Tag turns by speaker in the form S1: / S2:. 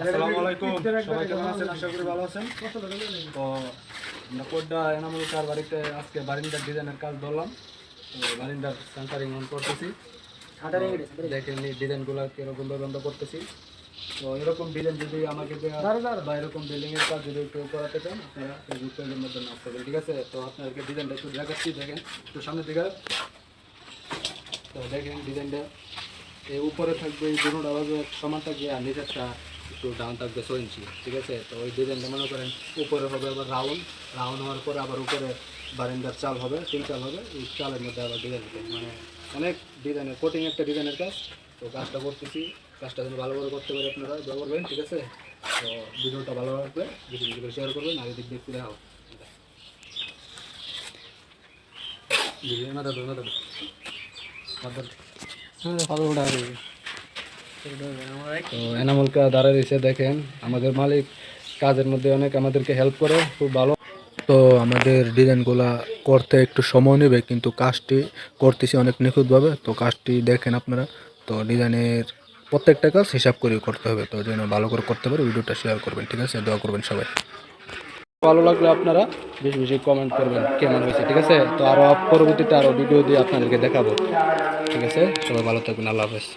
S1: আসসালামু আলাইকুম, সবাই কেমন আছেন? আশা করি ভালো আছেন। তো আমরা কোডটা এনামুল কার বাড়িতে আজকে বারিন্দার ডিজাইনের কাজ ধরলাম। তো বারিন্দার সেন্টারিং অন করতেছি। দেখেন এই ডিজাইনগুলো কীরকম বন্ধ করতেছি। তো এরকম ডিজাইন যদি আমাকে দেওয়া বা এরকম বিল্ডিংয়ের কাজ যদি কেউ করাতে চান আপনারা ফেসবুক পেজের মধ্যে নাম করবেন, ঠিক আছে? তো আপনাদেরকে ডিজাইনটা একটু দেখাচ্ছি, দেখেন একটু সামনের দিকে। তো দেখেন ডিজাইনটা এই উপরে থাকবে, এই দুটো আলাদা সমান থাকবে, আর নিচেরটা একটু ডাউন থাকবে 6 ইঞ্চি, ঠিক আছে? তো ওই ডিজাইনটা মনে করেন উপরে হবে আবার রাউন্ড হওয়ার পরে আবার উপরে বারান্দার চাল হবে, 3 চাল হবে। এই চালের মধ্যে আবার ডিজাইন হবে, মানে অনেক ডিজাইনের কোটিং একটা ডিজাইনের কাজ। তো কাজটা করতেছি, কাজটা যদি ভালো করে করতে পারে আপনারা দোয়া করবেন, ঠিক আছে? তো ভিডিওটা ভালো লাগবে, বেশি বেশি করে শেয়ার করবেন, আর এদিক দিয়ে ফিরে হোক তো এনামুলকা দাঁড়ায় রয়েছে। দেখেন আমাদের মালিক কাজের মধ্যে অনেক আমাদেরকে হেল্প করে, খুব ভালো। তো আমাদের ডিজাইনগুলা করতে একটু সময় নেবে, কিন্তু কাজটি করতেছি অনেক নিখুঁতভাবে। তো কাজটি দেখেন আপনারা। তো ডিজাইনের প্রত্যেকটা কাজ হিসাব করে করতে হবে, তো যেন ভালো করে করতে পারে। ভিডিওটা শেয়ার করবেন, ঠিক আছে? দোয়া করবেন সবাই। ভালো লাগলে আপনারা বেশি বেশি কমেন্ট করবেন কেমন হয়েছে, ঠিক আছে? তো আরও পরবর্তীতে আরও ভিডিও দিয়ে আপনাদেরকে দেখাবো, ঠিক আছে? সবাই ভালো থাকবেন, আল্লাহ হাফেজ।